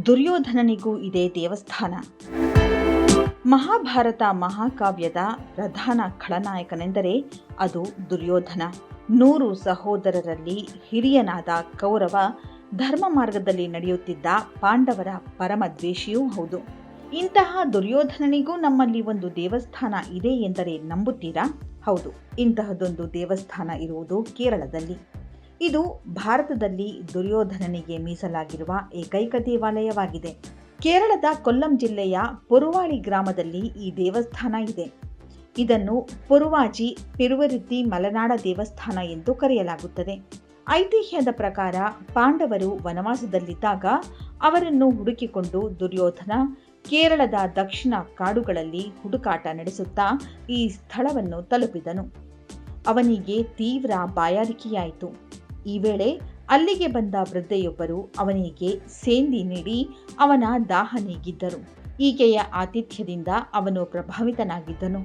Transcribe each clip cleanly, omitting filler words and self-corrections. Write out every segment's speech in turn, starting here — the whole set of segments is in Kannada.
ದುರ್ಯೋಧನನಿಗೂ ಇದೆ ದೇವಸ್ಥಾನ. ಮಹಾಭಾರತ ಮಹಾಕಾವ್ಯದ ಪ್ರಧಾನ ಖಳನಾಯಕನೆಂದರೆ ಅದು ದುರ್ಯೋಧನ. 100 ಸಹೋದರರಲ್ಲಿ ಹಿರಿಯನಾದ ಕೌರವ, ಧರ್ಮ ಮಾರ್ಗದಲ್ಲಿ ನಡೆಯುತ್ತಿದ್ದ ಪಾಂಡವರ ಪರಮ ದ್ವೇಷಿಯೂ ಹೌದು. ಇಂತಹ ದುರ್ಯೋಧನನಿಗೂ ನಮ್ಮಲ್ಲಿ ಒಂದು ದೇವಸ್ಥಾನ ಇದೆ ಎಂದರೆ ನಂಬುತ್ತೀರಾ? ಹೌದು, ಇಂತಹದೊಂದು ದೇವಸ್ಥಾನ ಇರುವುದು ಕೇರಳದಲ್ಲಿ. ಇದು ಭಾರತದಲ್ಲಿ ದುರ್ಯೋಧನನಿಗೆ ಮೀಸಲಾಗಿರುವ ಏಕೈಕ ದೇವಾಲಯವಾಗಿದೆ. ಕೇರಳದ ಕೊಲ್ಲಂ ಜಿಲ್ಲೆಯ ಪೊರುವಾಳಿ ಗ್ರಾಮದಲ್ಲಿ ಈ ದೇವಸ್ಥಾನ ಇದೆ. ಇದನ್ನು ಪೊರುವಾಜಿ ಪೆರುವರುತ್ತಿ ಮಲೆನಾಡ ದೇವಸ್ಥಾನ ಎಂದು ಕರೆಯಲಾಗುತ್ತದೆ. ಐತಿಹ್ಯದ ಪ್ರಕಾರ ಪಾಂಡವರು ವನವಾಸದಲ್ಲಿದ್ದಾಗ ಅವರನ್ನು ಹುಡುಕಿಕೊಂಡು ದುರ್ಯೋಧನ ಕೇರಳದ ದಕ್ಷಿಣ ಕಾಡುಗಳಲ್ಲಿ ಹುಡುಕಾಟ ನಡೆಸುತ್ತಾ ಈ ಸ್ಥಳವನ್ನು ತಲುಪಿದನು. ಅವನಿಗೆ ತೀವ್ರ ಬಾಯಾರಿಕೆಯಾಯಿತು. ಈ ವೇಳೆ ಅಲ್ಲಿಗೆ ಬಂದ ವೃದ್ಧೆಯೊಬ್ಬರು ಅವನಿಗೆ ಸೇಂದಿ ನೀಡಿ ಅವನ ದಾಹ ನೀಗಿದ್ದರು. ಈಕೆಯ ಆತಿಥ್ಯದಿಂದ ಅವನು ಪ್ರಭಾವಿತನಾಗಿದ್ದನು.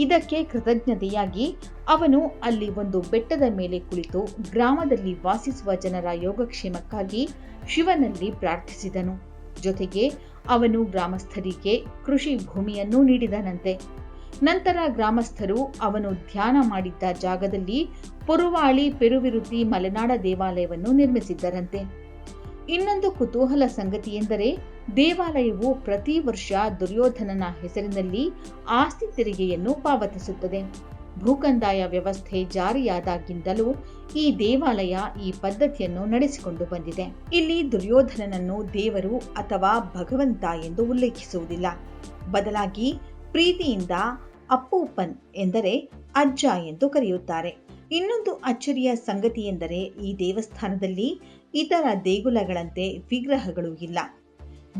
ಇದಕ್ಕೆ ಕೃತಜ್ಞತೆಯಾಗಿ ಅವನು ಅಲ್ಲಿ ಒಂದು ಬೆಟ್ಟದ ಮೇಲೆ ಕುಳಿತು ಗ್ರಾಮದಲ್ಲಿ ವಾಸಿಸುವ ಜನರ ಯೋಗಕ್ಷೇಮಕ್ಕಾಗಿ ಶಿವನಲ್ಲಿ ಪ್ರಾರ್ಥಿಸಿದನು. ಜೊತೆಗೆ ಅವನು ಗ್ರಾಮಸ್ಥರಿಗೆ ಕೃಷಿ ಭೂಮಿಯನ್ನೂ ನೀಡಿದನಂತೆ. ನಂತರ ಗ್ರಾಮಸ್ಥರು ಅವನು ಧ್ಯಾನ ಮಾಡಿದ್ದ ಜಾಗದಲ್ಲಿ ಪೊರುವಾಳಿ ಪೆರುವಿರುತಿ ಮಲೆನಾಡ ದೇವಾಲಯವನ್ನು ನಿರ್ಮಿಸಿದ್ದರಂತೆ. ಇನ್ನೊಂದು ಕುತೂಹಲ ಸಂಗತಿಯೆಂದರೆ ದೇವಾಲಯವು ಪ್ರತಿ ವರ್ಷ ದುರ್ಯೋಧನನ ಹೆಸರಿನಲ್ಲಿ ಆಸ್ತಿ ತೆರಿಗೆಯನ್ನು ಪಾವತಿಸುತ್ತದೆ. ಭೂಕಂದಾಯ ವ್ಯವಸ್ಥೆ ಜಾರಿಯಾದಾಗಿಂದಲೂ ಈ ದೇವಾಲಯ ಈ ಪದ್ಧತಿಯನ್ನು ನಡೆಸಿಕೊಂಡು ಬಂದಿದೆ. ಇಲ್ಲಿ ದುರ್ಯೋಧನನನ್ನು ದೇವರು ಅಥವಾ ಭಗವಂತ ಎಂದು ಉಲ್ಲೇಖಿಸುವುದಿಲ್ಲ. ಬದಲಾಗಿ ಪ್ರೀತಿಯಿಂದ ಅಪ್ಪೂಪನ್ ಎಂದರೆ ಅಜ್ಜ ಎಂದು ಕರೆಯುತ್ತಾರೆ. ಇನ್ನೊಂದು ಅಚ್ಚರಿಯ ಸಂಗತಿಯೆಂದರೆ ಈ ದೇವಸ್ಥಾನದಲ್ಲಿ ಇತರ ದೇಗುಲಗಳಂತೆ ವಿಗ್ರಹಗಳು ಇಲ್ಲ.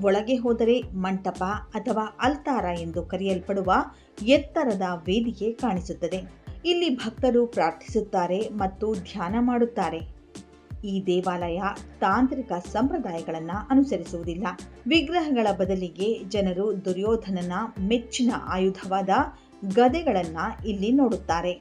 ಒಳಗೆ ಹೋದರೆ ಮಂಟಪ ಅಥವಾ ಅಲ್ತಾರ ಎಂದು ಕರೆಯಲ್ಪಡುವ ಎತ್ತರದ ವೇದಿಕೆ ಕಾಣಿಸುತ್ತದೆ. ಇಲ್ಲಿ ಭಕ್ತರು ಪ್ರಾರ್ಥಿಸುತ್ತಾರೆ ಮತ್ತು ಧ್ಯಾನ ಮಾಡುತ್ತಾರೆ. ಈ ದೇವಾಲಯ ತಾಂತ್ರಿಕ ಸಂಪ್ರದಾಯಗಳನ್ನು ಅನುಸರಿಸುವುದಿಲ್ಲ. ವಿಗ್ರಹಗಳ ಬದಲಿಗೆ ಜನರು ದುರ್ಯೋಧನನ ಮೆಚ್ಚಿನ ಆಯುಧವಾದ ಗದೆಗಳನ್ನು ಇಲ್ಲಿ ನೋಡುತ್ತಾರೆ.